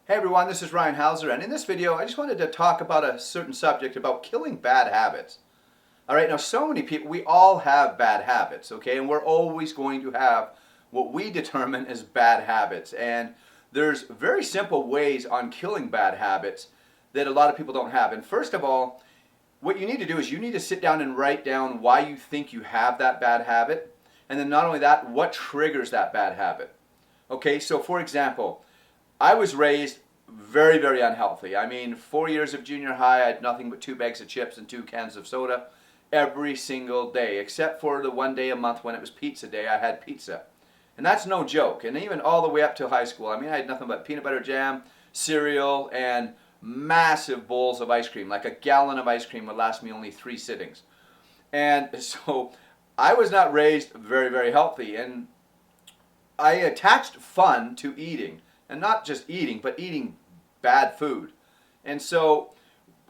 Hey everyone, this is Ryan Hauser, and in this video I just wanted to talk about a certain subject about killing bad habits. Alright, now so many people, we all have bad habits, okay, and we're always going to have what we determine as bad habits, and there's very simple ways on killing bad habits that a lot of people don't have. And first of all, what you need to do is you need to sit down and write down why you think you have that bad habit, and then not only that, what triggers that bad habit. Okay, so for example, I was raised very, very unhealthy. I mean, 4 years of junior high, I had nothing but 2 bags of chips and 2 cans of soda every single day, except for the one day a month when it was pizza day, I had pizza. And that's no joke. And even all the way up to high school, I mean, I had nothing but peanut butter jam, cereal, and massive bowls of ice cream. Like a gallon of ice cream would last me only 3 sittings. And so I was not raised very, very healthy. And I attached fun to eating. And not just eating, but eating bad food. And so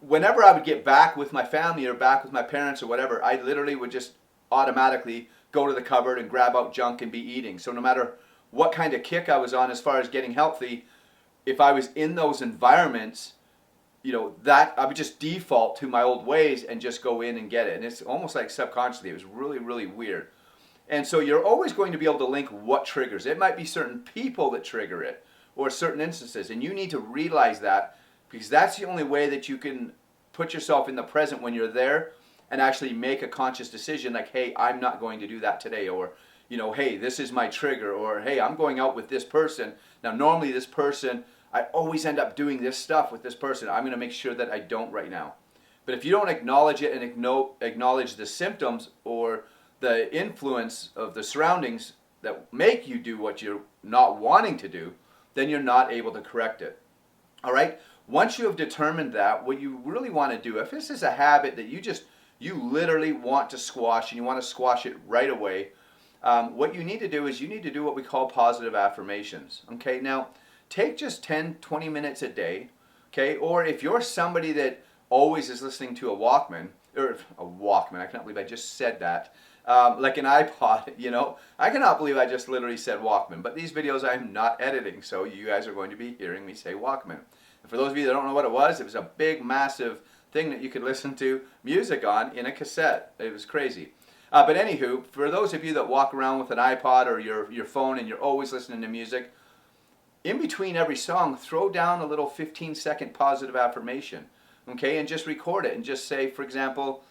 whenever I would get back with my family or back with my parents or whatever, I literally would just automatically go to the cupboard and grab out junk and be eating. So no matter what kind of kick I was on as far as getting healthy, if I was in those environments, that I would just default to my old ways and just go in and get it. And it's almost like subconsciously. It was really, really weird. And so you're always going to be able to link what triggers. It might be certain people that trigger it or certain instances. And you need to realize that, because that's the only way that you can put yourself in the present when you're there and actually make a conscious decision like, hey, I'm not going to do that today. Or, hey, this is my trigger. Or, hey, I'm going out with this person. Now, normally this person, I always end up doing this stuff with this person. I'm going to make sure that I don't right now. But if you don't acknowledge it and acknowledge the symptoms or the influence of the surroundings that make you do what you're not wanting to do, then you're not able to correct it. All right? Once you have determined that, what you really want to do, if this is a habit that you literally want to squash and you want to squash it right away, what you need to do is you need to do what we call positive affirmations. Okay? Now, take just 10, 20 minutes a day, okay? Or if you're somebody that always is listening to a Walkman, I can't believe I just said that, like an iPod, I cannot believe I just literally said Walkman. But these videos I'm not editing, so you guys are going to be hearing me say Walkman. And for those of you that don't know what it was a big, massive thing that you could listen to music on in a cassette. It was crazy. But anywho, for those of you that walk around with an iPod or your phone and you're always listening to music, in between every song, throw down a little 15-second positive affirmation, okay? And just record it and just say, for example,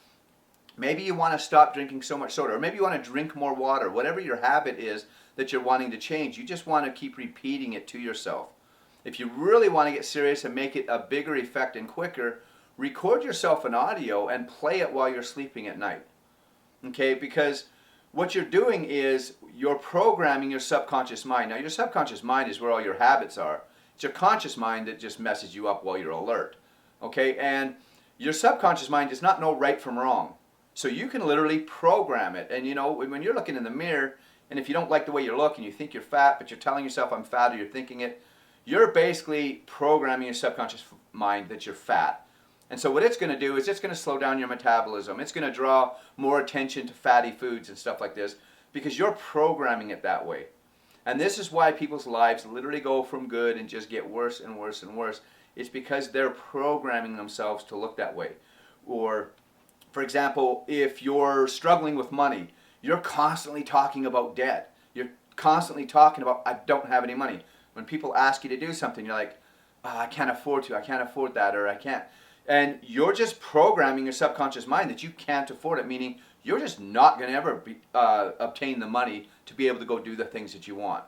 maybe you want to stop drinking so much soda, or maybe you want to drink more water. Whatever your habit is that you're wanting to change, you just want to keep repeating it to yourself. If you really want to get serious and make it a bigger effect and quicker, record yourself an audio and play it while you're sleeping at night, okay? Because what you're doing is you're programming your subconscious mind. Now, your subconscious mind is where all your habits are. It's your conscious mind that just messes you up while you're alert, okay? And your subconscious mind does not know right from wrong. So you can literally program it. And when you're looking in the mirror, and if you don't like the way you look and you think you're fat, but you're telling yourself I'm fat, or you're thinking it, you're basically programming your subconscious mind that you're fat. And so what it's going to do is it's going to slow down your metabolism. It's going to draw more attention to fatty foods and stuff like this because you're programming it that way. And this is why people's lives literally go from good and just get worse and worse and worse. It's because they're programming themselves to look that way. Or, for example, if you're struggling with money, you're constantly talking about debt. You're constantly talking about, I don't have any money. When people ask you to do something, you're like, oh, I can't afford that, or I can't. And you're just programming your subconscious mind that you can't afford it, meaning you're just not going to ever obtain the money to be able to go do the things that you want.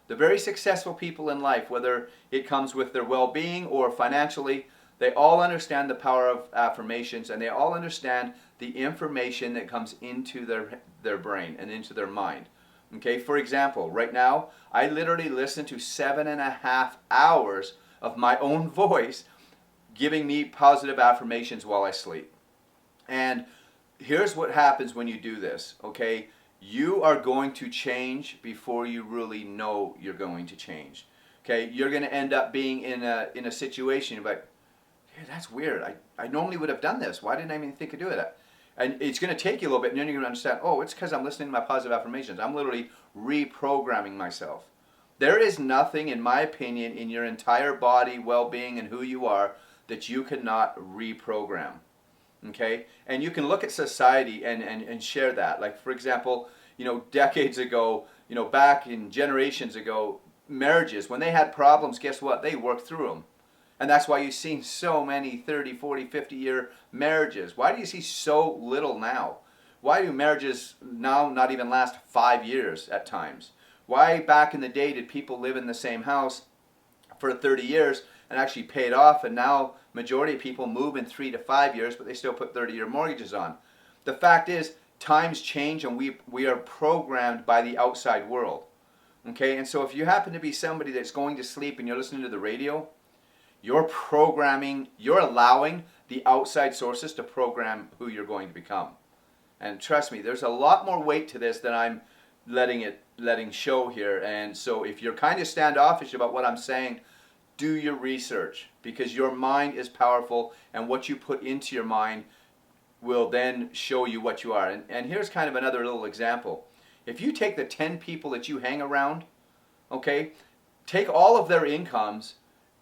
The very successful people in life, whether it comes with their well-being or financially, they all understand the power of affirmations, and they all understand the information that comes into their brain and into their mind. Okay, for example, right now, I literally listen to 7.5 hours of my own voice giving me positive affirmations while I sleep. And here's what happens when you do this, okay? You are going to change before you really know you're going to change. Okay, you're going to end up being in a situation, you're like, hey, that's weird. I normally would have done this. Why didn't I even think of doing that? And it's going to take you a little bit, and then you're going to understand, oh, it's because I'm listening to my positive affirmations. I'm literally reprogramming myself. There is nothing, in my opinion, in your entire body, well-being, and who you are that you cannot reprogram. Okay? And you can look at society and share that. Like, for example, decades ago, back in generations ago, marriages, when they had problems, guess what? They worked through them. And that's why you've seen so many 30, 40, 50-year marriages. Why do you see so little now? Why do marriages now not even last 5 years at times? Why back in the day did people live in the same house for 30 years and actually pay it off, and now majority of people move in 3 to 5 years, but they still put 30-year mortgages on? The fact is, times change, and we are programmed by the outside world. Okay, and so if you happen to be somebody that's going to sleep and you're listening to the radio, you're programming, you're allowing the outside sources to program who you're going to become. And trust me, there's a lot more weight to this than I'm letting show here. And so if you're kind of standoffish about what I'm saying, do your research, because your mind is powerful, and what you put into your mind will then show you what you are. And here's kind of another little example. If you take the 10 people that you hang around, okay, take all of their incomes,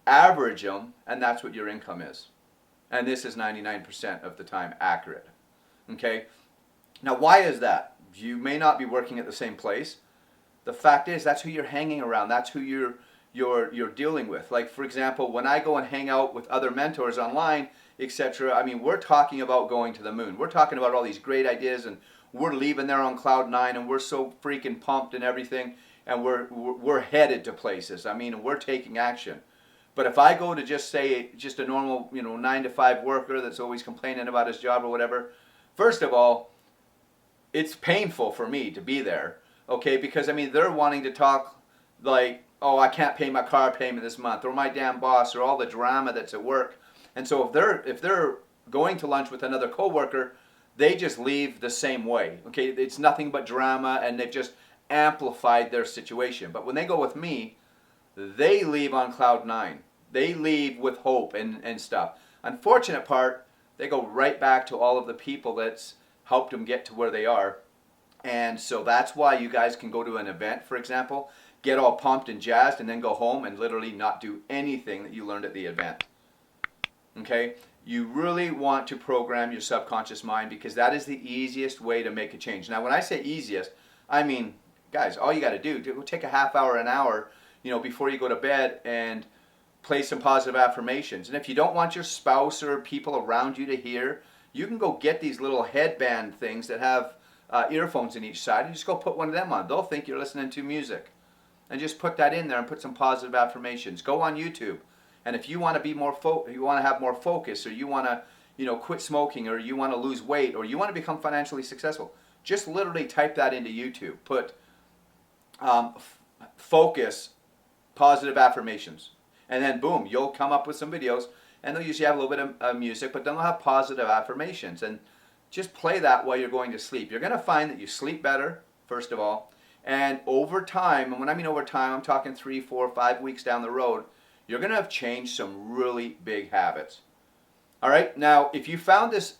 average them, and that's what your income is. And this is 99% of the time accurate. Okay? Now, why is that? You may not be working at the same place. The fact is, that's who you're hanging around. That's who you're dealing with. Like, for example, when I go and hang out with other mentors online, etc., I mean, we're talking about going to the moon. We're talking about all these great ideas, and we're leaving there on cloud 9, and we're so freaking pumped and everything, and we're headed to places. I mean, we're taking action. But if I go to just a normal, 9 to 5 worker that's always complaining about his job or whatever, first of all, it's painful for me to be there, okay? Because, I mean, they're wanting to talk like, oh, I can't pay my car payment this month, or my damn boss, or all the drama that's at work. And so if they're going to lunch with another coworker, they just leave the same way, okay? It's nothing but drama, and they've just amplified their situation. But when they go with me, they leave on cloud 9. They leave with hope and stuff. Unfortunate part, they go right back to all of the people that's helped them get to where they are. And so that's why you guys can go to an event, for example, get all pumped and jazzed, and then go home and literally not do anything that you learned at the event. Okay? You really want to program your subconscious mind, because that is the easiest way to make a change. Now, when I say easiest, I mean, guys, all you got to do, take a half hour, an hour, before you go to bed, and play some positive affirmations. And if you don't want your spouse or people around you to hear, you can go get these little headband things that have earphones in each side, and just go put one of them on. They'll think you're listening to music. And just put that in there and put some positive affirmations. Go on YouTube. And if you want to be you want to have more focus, or you want to, quit smoking, or you want to lose weight, or you want to become financially successful, just literally type that into YouTube. Put focus, positive affirmations. And then boom, you'll come up with some videos, and they'll usually have a little bit of music, but then they'll have positive affirmations. And just play that while you're going to sleep. You're going to find that you sleep better, first of all. And over time, and when I mean over time, I'm talking 3, 4, 5 weeks down the road, you're going to have changed some really big habits. All right, now if you found this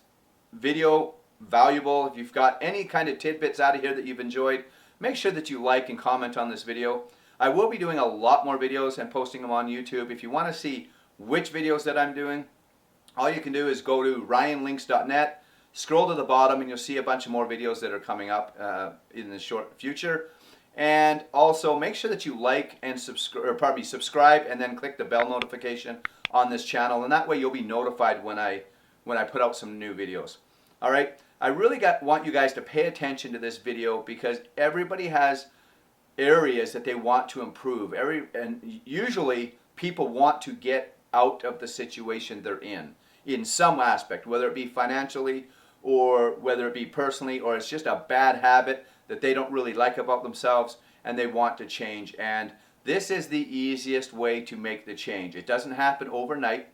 video valuable, if you've got any kind of tidbits out of here that you've enjoyed, make sure that you like and comment on this video. I will be doing a lot more videos and posting them on YouTube. If you want to see which videos that I'm doing, all you can do is go to ryanlinks.net, scroll to the bottom, and you'll see a bunch of more videos that are coming up in the short future. And also make sure that you like and subscribe, and then click the bell notification on this channel, and that way you'll be notified when I put out some new videos. All right, I really want you guys to pay attention to this video, because everybody has areas that they want to improve. And usually people want to get out of the situation they're in some aspect, whether it be financially, or whether it be personally, or it's just a bad habit that they don't really like about themselves and they want to change. And this is the easiest way to make the change. It doesn't happen overnight,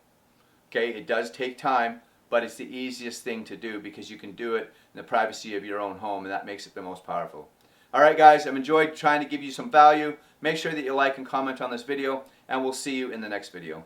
okay? It does take time, but it's the easiest thing to do, because you can do it in the privacy of your own home, and that makes it the most powerful. All right, guys, I've enjoyed trying to give you some value. Make sure that you like and comment on this video, and we'll see you in the next video.